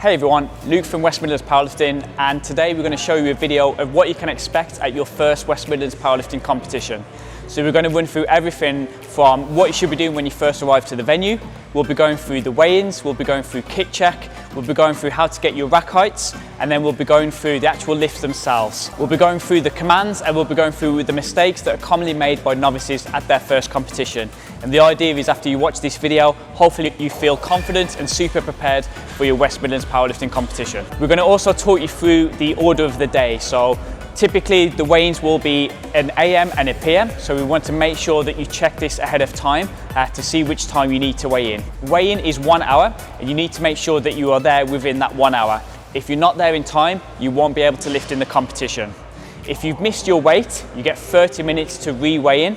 Hey everyone, Luke from West Midlands Powerlifting, and today we're going to show you a video of what you can expect at your first West Midlands Powerlifting competition. So we're going to run through everything from what you should be doing when you first arrive to the venue. We'll be going through the weigh-ins, we'll be going through kit check, we'll be going through how to get your rack heights, and then we'll be going through the actual lifts themselves. We'll be going through the commands, and we'll be going through the mistakes that are commonly made by novices at their first competition. And the idea is, after you watch this video, hopefully you feel confident and super prepared for your West Midlands Powerlifting competition. We're going to also talk you through the order of the day. So typically the weigh-ins will be an AM and a PM, so we want to make sure that you check this ahead of time to see which time you need to weigh in. Weigh-in is 1 hour, and you need to make sure that you are there within that 1 hour. If you're not there in time, you won't be able to lift in the competition. If you've missed your weight, you get 30 minutes to re-weigh in.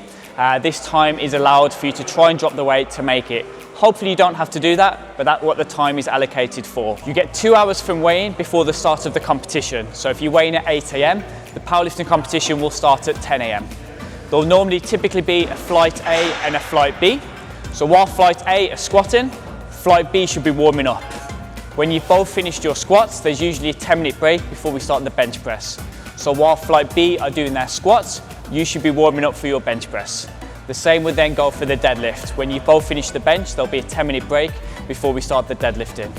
This time is allowed for you to try and drop the weight to make it. Hopefully you don't have to do that, but that's what the time is allocated for. You get 2 hours from weigh-in before the start of the competition. So if you weigh in at 8 AM, the powerlifting competition will start at 10 AM. There'll normally typically be a flight A and a flight B. So while flight A are squatting, flight B should be warming up. When you've both finished your squats, there's usually a 10-minute break before we start the bench press. So while flight B are doing their squats, you should be warming up for your bench press. The same would then go for the deadlift. When you both finish the bench, there'll be a 10-minute break before we start the deadlifting.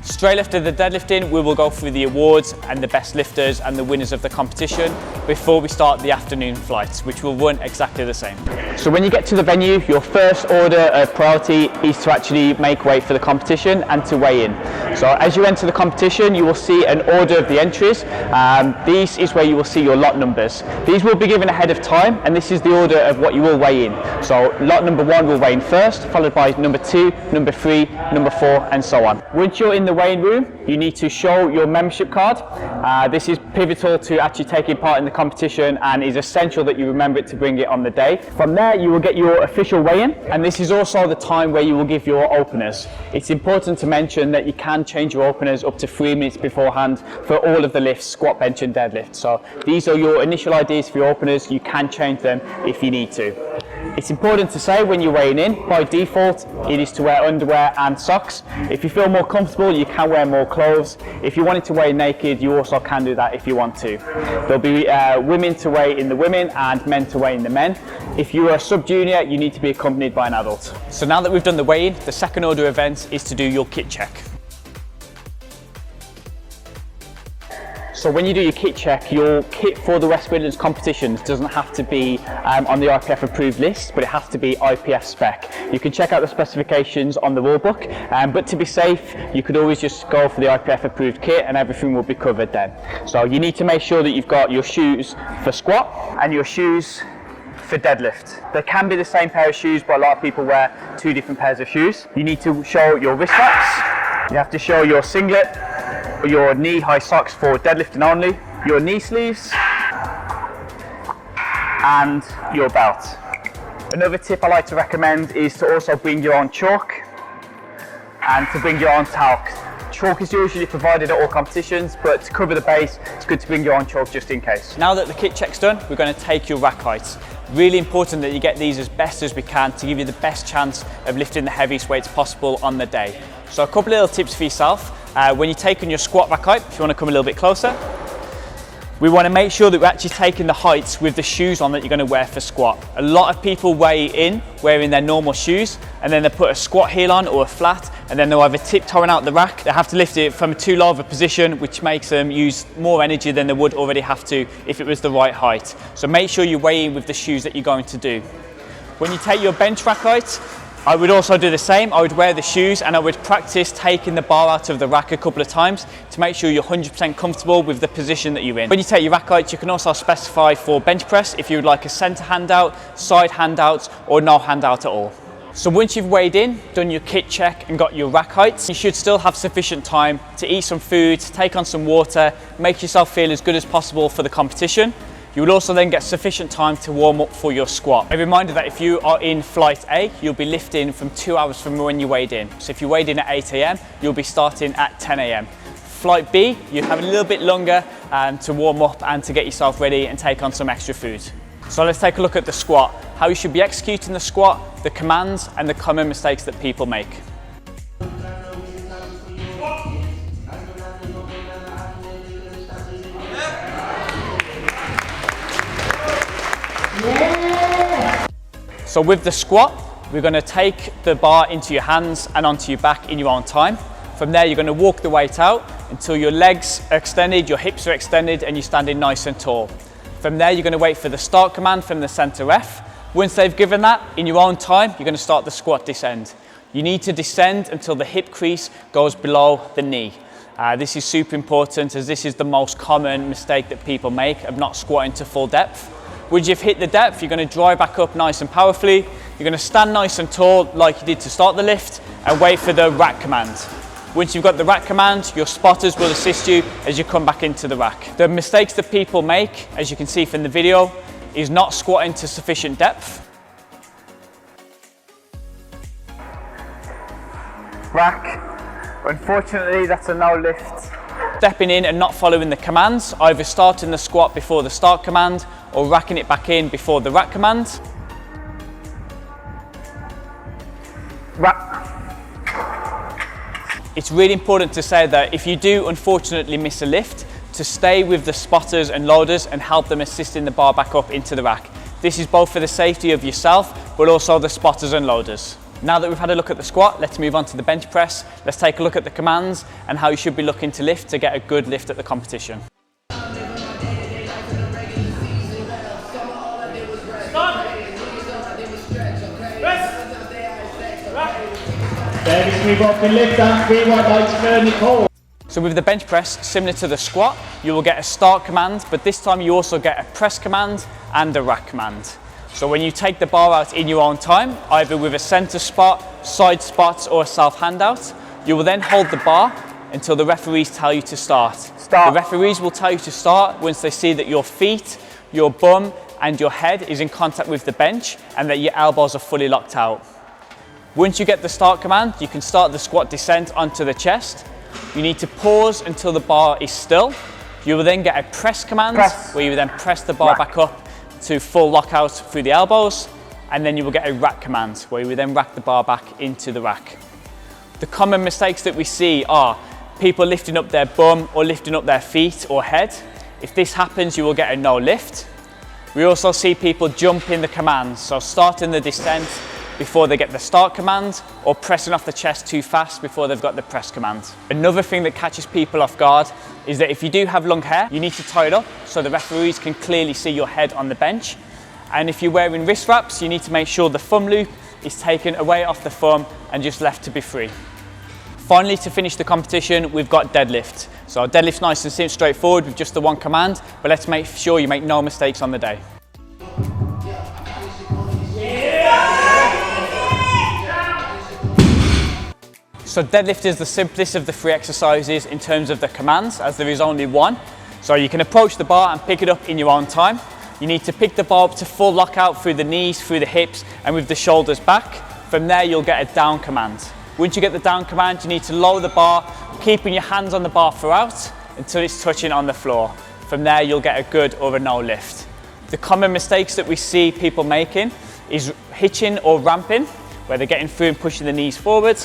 Straight after the deadlifting, we will go through the awards and the best lifters and the winners of the competition before we start the afternoon flights, which will run exactly the same. So when you get to the venue, your first order of priority is to actually make way for the competition and to weigh in. So as you enter the competition, you will see an order of the entries. This is where you will see your lot numbers. These will be given ahead of time, and this is the order of what you will weigh in. So lot number 1 will weigh in first, followed by number 2, number 3, number 4, and so on. Once you're in the weighing room, you need to show your membership card. This is pivotal to actually taking part in the competition, and is essential that you remember it to bring it on the day. From there, you will get your official weigh-in, and this is also the time where you will give your openers. It's important to mention that you can change your openers up to 3 minutes beforehand for all of the lifts, squat, bench and deadlift. So these are your initial ideas for your openers. You can change them if you need to. It's important to say when you're weighing in, by default, it is to wear underwear and socks. If you feel more comfortable, you can wear more clothes. If you wanted to weigh naked, you also can do that if you want to. There'll be women to weigh in the women and men to weigh in the men. If you are a sub-junior, you need to be accompanied by an adult. So now that we've done the weigh-in, the second order of events is to do your kit check. So when you do your kit check, your kit for the West Midlands competitions doesn't have to be on the IPF approved list, but it has to be IPF spec. You can check out the specifications on the rule book, but to be safe, you could always just go for the IPF approved kit and everything will be covered then. So you need to make sure that you've got your shoes for squat and your shoes for deadlift. They can be the same pair of shoes, but a lot of people wear 2 different pairs of shoes. You need to show your wrist straps, you have to show your singlet, your knee-high socks for deadlifting only, your knee sleeves, and your belt. Another tip I like to recommend is to also bring your own chalk and to bring your own talc. Chalk is usually provided at all competitions, but to cover the base, it's good to bring your own chalk just in case. Now that the kit check's done, we're going to take your rack heights. Really important that you get these as best as we can to give you the best chance of lifting the heaviest weights possible on the day. So a couple of little tips for yourself. When you're taking your squat rack height, if you want to come a little bit closer, we want to make sure that we're actually taking the heights with the shoes on that you're going to wear for squat. A lot of people weigh in wearing their normal shoes, and then they put a squat heel on or a flat, and then they'll either tiptoeing out the rack. They have to lift it from too low of a position, which makes them use more energy than they would already have to if it was the right height. So make sure you weigh in with the shoes that you're going to do. When you take your bench rack height, I would also do the same. I would wear the shoes and I would practice taking the bar out of the rack a couple of times to make sure you're 100% comfortable with the position that you're in. When you take your rack heights, you can also specify for bench press if you would like a center handout, side handouts, or no handout at all. So once you've weighed in, done your kit check and got your rack heights, you should still have sufficient time to eat some food, take on some water, make yourself feel as good as possible for the competition. You will also then get sufficient time to warm up for your squat. A reminder that if you are in flight A, you'll be lifting from 2 hours from when you weighed in. So if you weighed in at 8 AM, you'll be starting at 10 AM. Flight B, you have a little bit longer to warm up and to get yourself ready and take on some extra food. So let's take a look at the squat, how you should be executing the squat, the commands and the common mistakes that people make. So with the squat, we're going to take the bar into your hands and onto your back in your own time. From there, you're going to walk the weight out until your legs are extended, your hips are extended, and you're standing nice and tall. From there, you're going to wait for the start command from the center ref. Once they've given that, in your own time, you're going to start the squat descend. You need to descend until the hip crease goes below the knee. This is super important, as this is the most common mistake that people make of not squatting to full depth. Once you've hit the depth, you're going to drive back up nice and powerfully. You're going to stand nice and tall like you did to start the lift and wait for the rack command. Once you've got the rack command, your spotters will assist you as you come back into the rack. The mistakes that people make, as you can see from the video, is not squatting to sufficient depth. Rack. Unfortunately, that's a no lift. Stepping in and not following the commands, either starting the squat before the start command or racking it back in before the rack command. Rack. It's really important to say that if you do unfortunately miss a lift, to stay with the spotters and loaders and help them assisting the bar back up into the rack. This is both for the safety of yourself, but also the spotters and loaders. Now that we've had a look at the squat, let's move on to the bench press. Let's take a look at the commands and how you should be looking to lift to get a good lift at the competition. So with the bench press, similar to the squat, you will get a start command, but this time you also get a press command and a rack command. So when you take the bar out in your own time, either with a center spot, side spots, or a self handout, you will then hold the bar until the referees tell you to start. The referees will tell you to start once they see that your feet, your bum, and your head is in contact with the bench and that your elbows are fully locked out. Once you get the start command, you can start the squat descent onto the chest. You need to pause until the bar is still. You will then get a press command, where you will then press the bar back up to full lockout through the elbows, and then you will get a rack command, where you will then rack the bar back into the rack. The common mistakes that we see are people lifting up their bum or lifting up their feet or head. If this happens, you will get a no lift. We also see people jumping the commands, so starting the descent before they get the start command, or pressing off the chest too fast before they've got the press command. Another thing that catches people off guard is that if you do have long hair, you need to tie it up so the referees can clearly see your head on the bench. And if you're wearing wrist wraps, you need to make sure the thumb loop is taken away off the thumb and just left to be free. Finally, to finish the competition, we've got deadlift. So deadlift's nice and simple, straightforward with just the one command, but let's make sure you make no mistakes on the day. So deadlift is the simplest of the three exercises in terms of the commands, as there is only one. So you can approach the bar and pick it up in your own time. You need to pick the bar up to full lockout through the knees, through the hips, and with the shoulders back. From there, you'll get a down command. Once you get the down command, you need to lower the bar, keeping your hands on the bar throughout until it's touching on the floor. From there, you'll get a good or a no lift. The common mistakes that we see people making is hitching or ramping, where they're getting through and pushing the knees forward,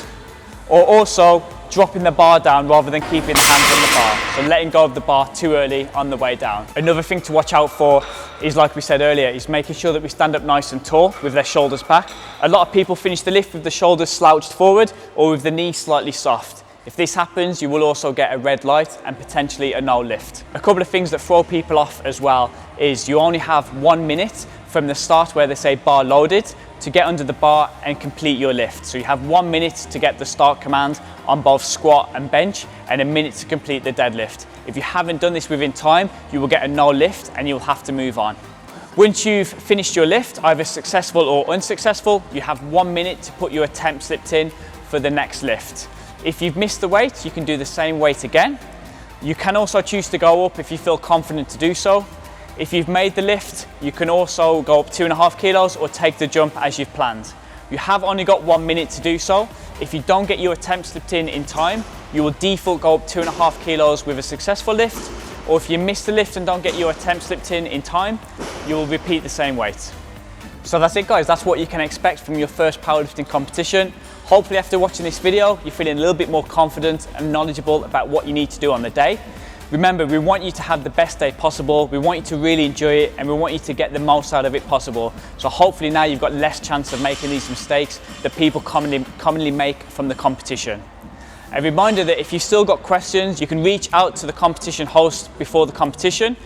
or also dropping the bar down rather than keeping the hands on the bar, so letting go of the bar too early on the way down. Another thing to watch out for is, like we said earlier, is making sure that we stand up nice and tall with their shoulders back. A lot of people finish the lift with the shoulders slouched forward or with the knees slightly soft. If this happens, you will also get a red light and potentially a no lift. A couple of things that throw people off as well is you only have 1 minute from the start where they say bar loaded to get under the bar and complete your lift. So you have 1 minute to get the start command on both squat and bench, and a minute to complete the deadlift. If you haven't done this within time, you will get a no lift and you'll have to move on. Once you've finished your lift, either successful or unsuccessful, you have 1 minute to put your attempt slipped in for the next lift. If you've missed the weight, you can do the same weight again. You can also choose to go up if you feel confident to do so. If you've made the lift, you can also go up 2.5 kilos or take the jump as you've planned. You have only got 1 minute to do so. If you don't get your attempt slipped in time, you will default go up 2.5 kilos with a successful lift, or if you miss the lift and don't get your attempt slipped in time, you will repeat the same weight. So that's it, guys. That's what you can expect from your first powerlifting competition. Hopefully after watching this video, you're feeling a little bit more confident and knowledgeable about what you need to do on the day. Remember, we want you to have the best day possible, we want you to really enjoy it, and we want you to get the most out of it possible. So hopefully now you've got less chance of making these mistakes that people commonly make from the competition. A reminder that if you've still got questions, you can reach out to the competition host before the competition,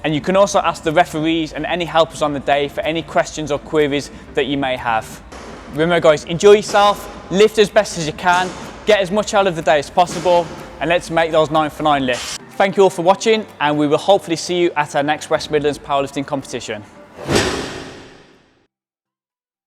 and you can also ask the referees and any helpers on the day for any questions or queries that you may have. Remember guys, enjoy yourself, lift as best as you can, get as much out of the day as possible, and let's make those 9 for 9 lifts. Thank you all for watching, and we will hopefully see you at our next West Midlands Powerlifting competition.